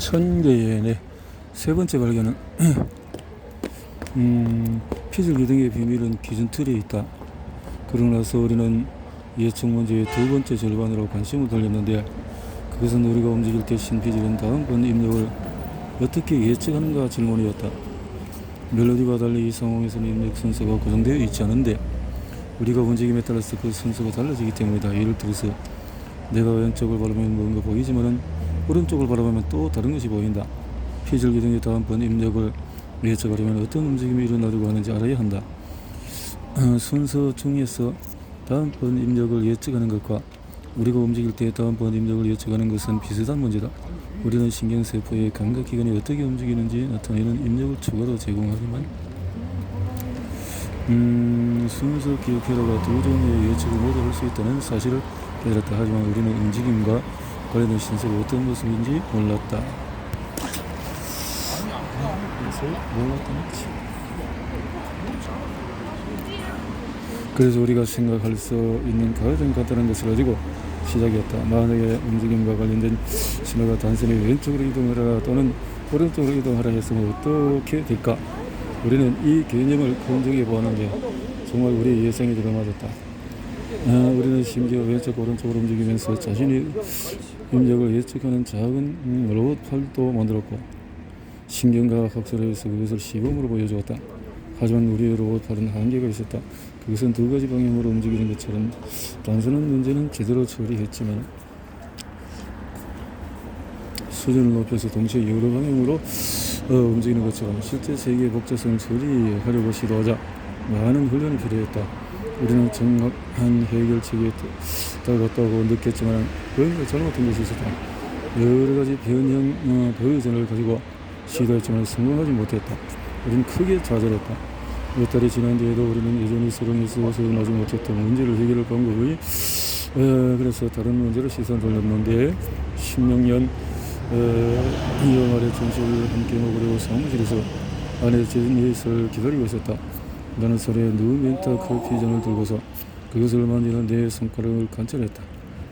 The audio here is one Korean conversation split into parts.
천개의 세 번째 발견은 피질 기둥의 비밀은 기준틀에 있다. 그러고 나서 우리는 예측 문제의 두 번째 절반으로 관심을 돌렸는데, 그것은 우리가 움직일 때 신피질은 다음번 입력을 어떻게 예측하는가 질문이었다. 멜로디와 달리 이 상황에서는 입력 순서가 고정되어 있지 않은데 우리가 움직임에 따라서 그 순서가 달라지기 때문이다. 예를 들어서 내가 왼쪽을 바라보면 뭔가 보이지만 오른쪽을 바라보면 또 다른 것이 보인다. 피질 기둥의 다음번 입력을 예측하려면 어떤 움직임이 일어나려고 하는지 알아야 한다. 순서 중에서 다음번 입력을 예측하는 것과 우리가 움직일 때 다음번 입력을 예측하는 것은 비슷한 문제다. 우리는 신경세포의 감각기관이 어떻게 움직이는지 나타내는 입력을 추가로 제공하지만 순서 기억회로가 두 종류의 예측을 모두 할 수 있다는 사실을 깨달았다. 하지만 우리는 움직임과 관련된 신세가 어떤 모습인지 몰랐다. 그래서 우리가 생각할 수 있는 가장 간단한 것을 가지고 시작이었다. 만약에 움직임과 관련된 신호가 단순히 왼쪽으로 이동하라 또는 오른쪽으로 이동하라 했으면 어떻게 될까? 우리는 이 개념을 검증해 보았는데 정말 우리의 예상이 들어맞았다. 우리는 심지어 왼쪽 오른쪽으로 움직이면서 자신의 입력을 예측하는 작은 로봇 팔도 만들었고 신경과학 학설에서 그것을 시범으로 보여주었다. 하지만 우리의 로봇 팔은 한계가 있었다. 그것은 두 가지 방향으로 움직이는 것처럼 단순한 문제는 제대로 처리했지만 수준을 높여서 동시에 여러 방향으로 움직이는 것처럼 실제 세계의 복잡성을 처리하려고 시도하자 많은 훈련이 필요했다. 우리는 정확한 해결책이 따랐다고 느꼈지만 뭔가 잘못된 것이 있었다. 여러 가지 변형 버전을 가지고 시도했지만 성공하지 못했다. 우리는 크게 좌절했다. 몇 달이 지난 뒤에도 우리는 여전히 서론에서 벗어나지 못했던 문제를 해결할 방법이 그래서 다른 문제로 시선 돌렸는데 16년 이영아래 점심을 함께 먹으려고 사무실에서 아내 제니스를 기다리고 있었다. 나는 손에 누멘타 커피잔을 들고서 그것을 만지는 내 손가락을 관찰했다.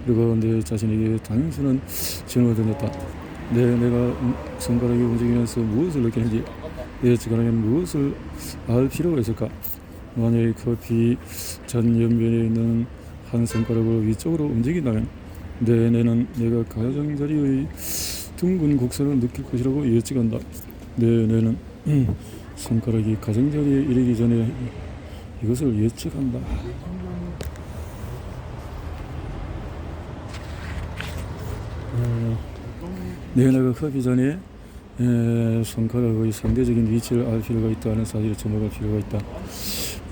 그리고 내 자신에게 단순한 질문을 던졌다. 내가 손가락이 움직이면서 무엇을 느끼는지 예측하려면 무엇을 알 필요가 있을까? 만약에 커피 잔 옆면에 있는 한 손가락을 위쪽으로 움직인다면 내 뇌는 내가 가장자리의 둥근 곡선을 느낄 것이라고 예측한다. 내 뇌는 손가락이 가장자리에 이르기 전에 이것을 예측한다. 내 뇌가 커피 잔에 손가락의 상대적인 위치를 알 필요가 있다는 사실에 주목할 필요가 있다.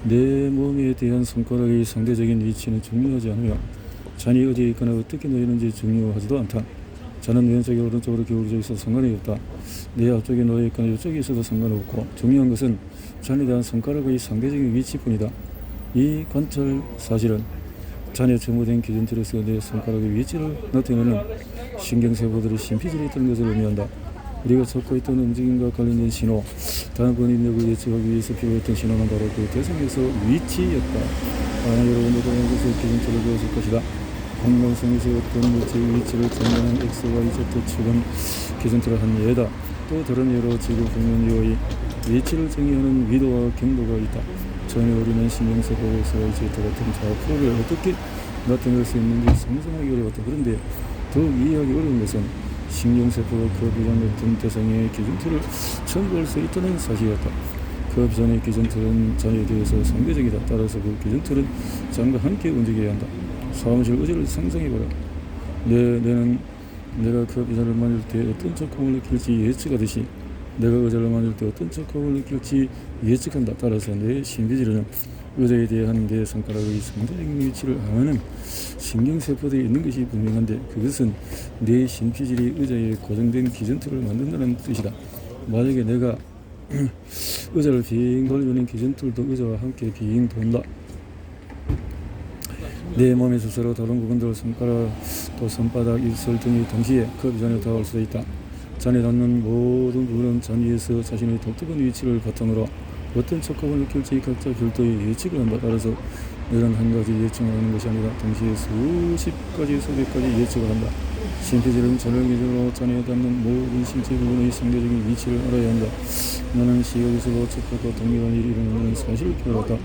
내 몸에 대한 손가락의 상대적인 위치는 중요하지 않으며 잔이 어디에 있거나 어떻게 놓이는지 중요하지도 않다. 잔은 왼쪽에 오른쪽으로 기울어져 있어도 상관이 없다. 내 앞쪽에 놓여 있거나 이쪽에 있어도 상관없고 중요한 것은 잔에 대한 손가락의 상대적인 위치뿐이다. 이 관찰 사실은 잔에 첨부된 기준틀에서 내 손가락의 위치를 나타내는 신경세포들의 신피질이 있다는 것을 의미한다. 우리가 찾고 있던 움직임과 관련된 신호, 다음번 입력을 예측하기 위해서 필요했던 신호는 바로 그 대상에서 위치였다. 여러분들도 연구소의 기준틀을 배웠을 것이다. 공간성에서 어떤 물체의 위치를 정하는 X, Y, Z 축은 기준틀을 한 예다. 또 다른 예로 지구 평면위의 위치를 정의하는 위도와 경도가 있다. 전에 우리는 신경세포 X, Y, Z 같은 좌표를 어떻게 나타낼 수 있는지 상상하기 어려웠다. 그런데 더욱 이해하기 어려운 것은 신경세포가 그 비전 같은 대상의 기준틀을 첨부할 수 있다는 사실이었다. 그 비전의 기준틀은 잔에 대해서 상대적이다. 따라서 그 기준틀은 잔과 함께 움직여야 한다. 사무실 의자를 상상해봐라. 뇌는 내가 그 비전을 만질 때 어떤 적감을 느낄지 예측하듯이 내가 의자를 만질 때 어떤 적감을 느낄지 예측한다. 따라서 내 신비질은 의자에 대한 내 손가락의 상대적인 위치를 아는 신경세포들이 있는 것이 분명한데 그것은 내 신피질이 의자에 고정된 기준틀을 만든다는 뜻이다. 만약에 내가 의자를 빙 돌리는 기준틀도 의자와 함께 빙 돈다. 내 몸에서 서로 다른 부분들 손가락 또 손바닥, 입술 등이 동시에 그 비전에 닿을 수 있다. 잔에 닿는 모든 부분은 잔 위에서 자신의 독특한 위치를 바탕으로 어떤 촉감을 느낄지 각자 별도의 예측을 한다. 따라서 뇌는 한 가지 예측을 하는 것이 아니라 동시에 수십 가지, 수백 가지 예측을 한다. 신피질은 저를 기준으로 잔해에 닿는 모든 신체 부분의 상대적인 위치를 알아야 한다. 나는 시각에서도 척하고 동일한 일이 일어나는 사실을 깨달았다.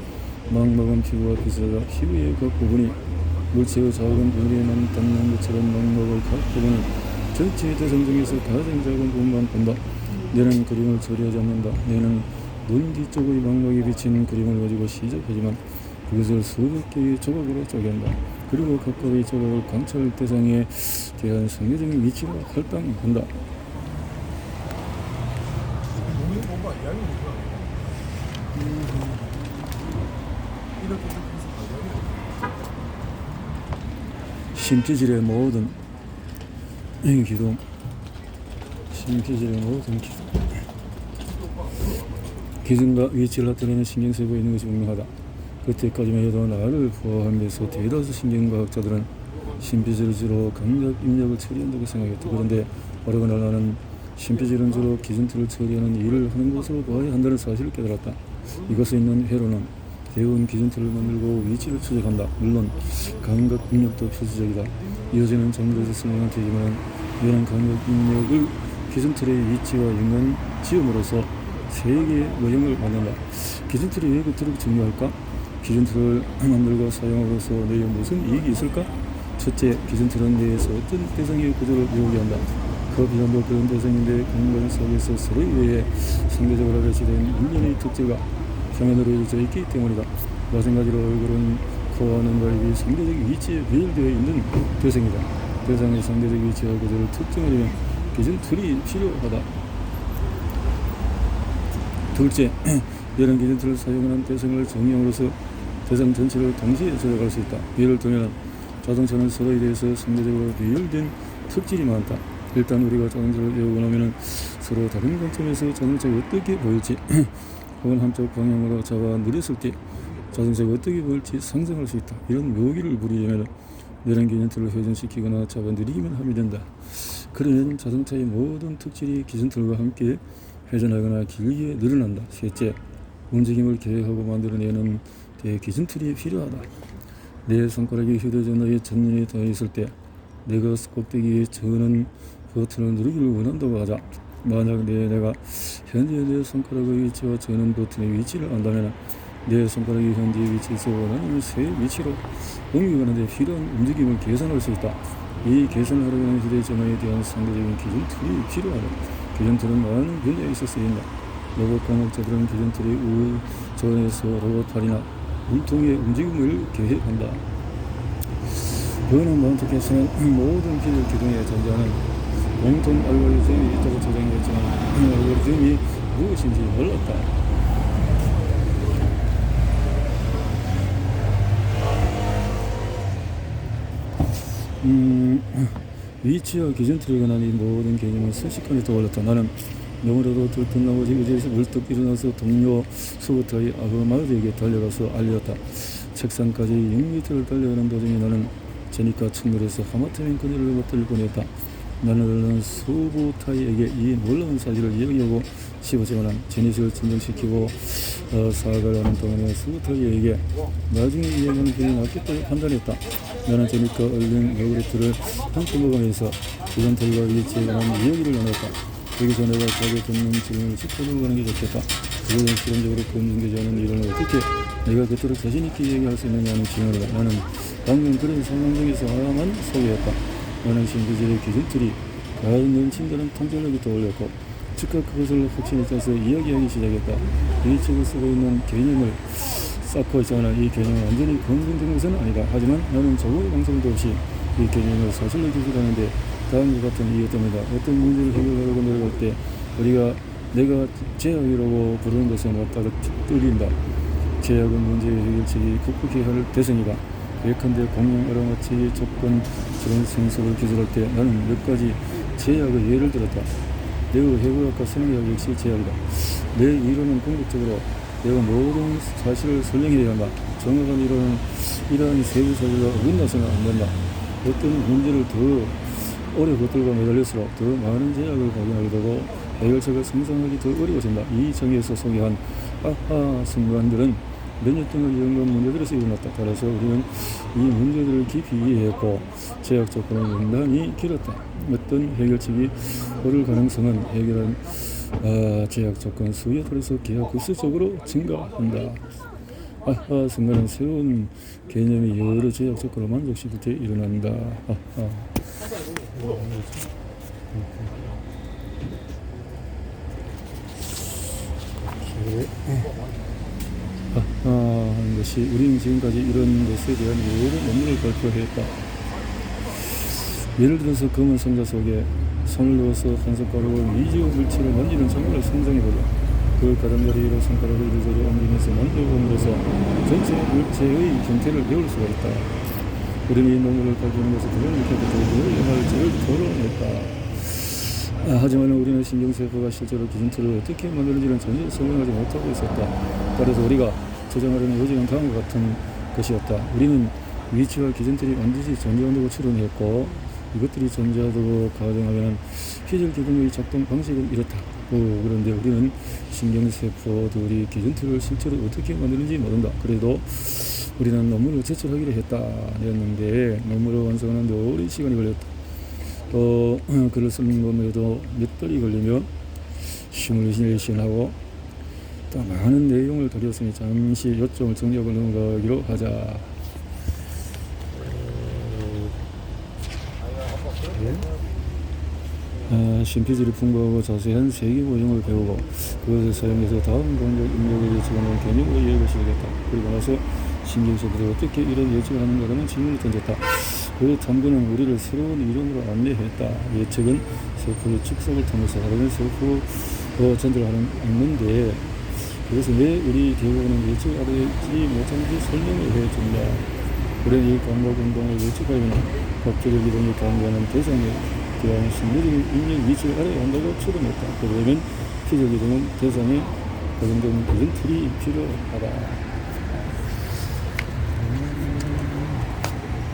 망막은 피부와 비슷하다. 피부의 각 부분이 물체의 작은 유리에만 닿는 것처럼 망막의 각 부분은 전체의 대상 중에서 가장 작은 부분만 본다. 내는 그림을 처리하지 않는다. 내는 눈 뒤쪽의 망막에 비치는 그림을 가지고 시작하지만 그것을 수백 개의 조각으로 쪼갠다. 그리고 각각의 조각을 관찰 대상에 대한 상대적인 위치로 할당한다. 신피질의 모든 기동, 신피질의 모든 기동, 기준과 위치를 나타내는 신경세포가 있는 것이 분명하다. 그때까지만 해도 나를 포함해서 대다수 신경과학자들은 신피질을 주로 감각 입력을 처리한다고 생각했다. 그런데 어느 날 나는 신피질은 주로 기준틀을 처리하는 일을 하는 것으로 봐야 한다는 사실을 깨달았다. 이것에 있는 회로는 대운 기준틀을 만들고 위치를 추적한다. 물론 감각 입력도 필수적이다. 이어지는 장면에서 설명은 되지만 이런 감각 입력을 기준틀의 위치와 연관 지음으로써 세계의 모형을 만든다. 기준틀이 왜 그토록 중요할까? 기준틀을 만들고 사용함으로써 내에 무슨 이익이 있을까? 첫째, 기준틀은 내에서 어떤 대상의 구조를 배우게 한다. 그 비전도 그런 대상인데 공간 속에서 서로에 의해 상대적으로 배치된 인연의 특질과 표면으로 이루어져 있기 때문이다. 마찬가지로 얼굴은 코와 눈가입이 상대적 위치에 배열되어 있는 대상이다. 대상의 상대적 위치와 구조를 특정하려면 기준틀이 필요하다. 둘째, 이런 기준틀을 사용하는 대상을 정의함으로써 대상 전체를 동시에 조작할 수 있다. 예를 들면 자동차는 서로에 대해서 상대적으로 배열된 특질이 많다. 일단 우리가 자동차를 외우고 나면 서로 다른 관점에서 자동차가 어떻게 보일지 혹은 한쪽 방향으로 잡아 느렸을 때 자동차가 어떻게 보일지 상상할 수 있다. 이런 묘기를 부리려면 이런 기준틀을 회전시키거나 잡아 느리기만 하면 된다. 그러면 자동차의 모든 특질이 기준틀과 함께 회전하거나 길게 늘어난다. 셋째, 움직임을 계획하고 만들어내는 대기준틀이 필요하다. 내 손가락이 휴대전 너의 전면에 닿아 있을 때 내가 꼭대기에 저는 버튼을 누르기를 원한다고 하자. 만약 내가 현재 내 손가락의 위치와 저는 버튼의 위치를 안다면 내 손가락이 현재 위치에서 원하는 새 위치로 옮겨가는 데 필요한 움직임을 계산할 수 있다. 이 계산을 하려고 하는 휴대전화에 대한 상대적인 기준틀이 필요하다. 기준틀은 많은 분야에서 쓰인다. 로봇 과학자들은 기준틀의 우전에서 로봇팔이나 물통의 움직임을 계획한다. 버너 마운트께서는 모든 기술 기동에 존재하는 공통 알고리즘이 있다고 주장했지만 알고리즘이 무엇인지 몰랐다. 위치와 기준틀에 관한 이 모든 개념을 순식간에 떠올렸다. 나는 너무나도 들뜬 나머지 의자에서 물떡 일어나서 동료 수부터의 아흐마드에게 달려가서 알렸다. 책상까지 6m를 달려가는 도중에 나는 제니까 측면에서 하마터면 그녀를 맞들 뻔했다. 나는 수부타이에게 이 놀라운 사실을 이야기하고 싶었지만 제니스를 진정시키고 사과를 하는 동안에 수부타이에게 나중에 이야기하는 편이 낫겠다고 판단했다. 나는 제니까 얼른 요구르트를 함께 먹으면서 기준틀과 위치에 관한 이야기를 나눴다. 여기서 내가 자주 듣는 질문을 짚고 넘어가는 게 좋겠다. 그것은 실험적으로 검증되지 않은 이론을 어떻게 내가 그토록 자신있게 얘기할 수 있느냐는 질문이다. 나는 방금 그런 상황 중에서 하나만 소개했다. 나는 신비질의 기준틀이 가장 넘친다는 통찰력이 떠올렸고 즉각 그것을 확신에 짜서 이야기하기 시작했다. 이 책을 쓰고 있는 개념을 쌓고 있잖아. 이 개념은 완전히 검증된 것은 아니다. 하지만 나는 조금의 방송도 없이 이 개념을 사실로 기술하는데 다음과 같은 이유 때문이다. 어떤 문제를 해결하려고 노력할 때 우리가 내가 제약이라고 부르는 것에 맞다가 떨린다. 제약은 문제의 해결책이 극복해야 할 대상이다. 예컨대 공룡 알아맞히기 조건 저런 생소를 기술할 때 나는 몇 가지 제약의 예를 들었다. 내의 해부학과 생리학 역시 제약이다. 내 이론은 궁극적으로 내가 모든 사실을 설명해야 한다. 정확한 이론은 이러한 세부 사실과 어긋나서는 안 된다. 어떤 문제를 더 오래 붙들고 매달릴수록 더 많은 제약을 발견하게 되고 해결책을 상상하기 더 어려워진다. 이 정의에서 소개한 아하 순간들은 몇 년 동안 이런 문제들에서 일어났다. 따라서 우리는 이 문제들을 깊이 이해했고 제약 조건은 상당히 길었다. 어떤 해결책이 오를 가능성은 해결한 제약 조건 수에 따라서 기하급수적으로 증가한다. 순간은 새로운 개념이 여러 제약 조건을 만족시킬 때 일어난다. 하는 것이 우리는 지금까지 이런 것에 대한 여러 논문을 발표했다. 예를 들어서 검은 상자 속에 손을 넣어서 한 손가락으로 미지의 물체를 만지는 장면을 상상해보자. 그 가장자리로 손가락을 이리저리 옮기면서 만져봄으로써 전체 물체의 형태를 배울 수가 있다. 우리는 이 논문을 발표하면서 그런 이렇게부터 여러 영화를 토론했다. 하지만 우리는 신경세포가 실제로 기준틀을 어떻게 만드는지는 전혀 설명하지 못하고 있었다. 따라서 우리가 저장하려는 요지는 다음과 같은 것이었다. 우리는 위치와 기준틀이 반드시 존재한다고 추론했고 이것들이 존재하다고 가정하면 피질 기둥의 작동 방식은 이렇다. 그런데 우리는 신경세포들이 기준틀을 실제로 어떻게 만드는지 모른다. 그래도 우리는 논문을 제출하기로 했다. 였는데 논문을 완성하는데 오랜 시간이 걸렸다. 또 글을 쓰는 것에도 몇 달이 걸리며 시뮬레이션하고 또 많은 내용을 들였으니 잠시 요점을 정리하고 넘어가기로 하자. 신피질이 풍부하고 자세한 세계 모형을 배우고 그것을 사용해서 다음 공격 입력을 예측하는 개념으로 이해를 시작했다. 그리고 나서 신경세포들이 어떻게 이런 예측을 하는가라는 질문을 던졌다. 그 탐구는 우리를 새로운 이론으로 안내했다. 예측은 세포의 축삭을 통해서 다른 세포 전달을 않는데 그래서 왜 우리 대부분은 예측하지 못하는지 설명을 해준다. 우리는 이 감각 운동을 예측하려면 법조적 이동이 감지하는 대상에 대한 심리적인 입력 위치를 알아야 한다고 추론했다. 그러면 피적 이동은 대상에 고정된 기준 틀이 필요하다.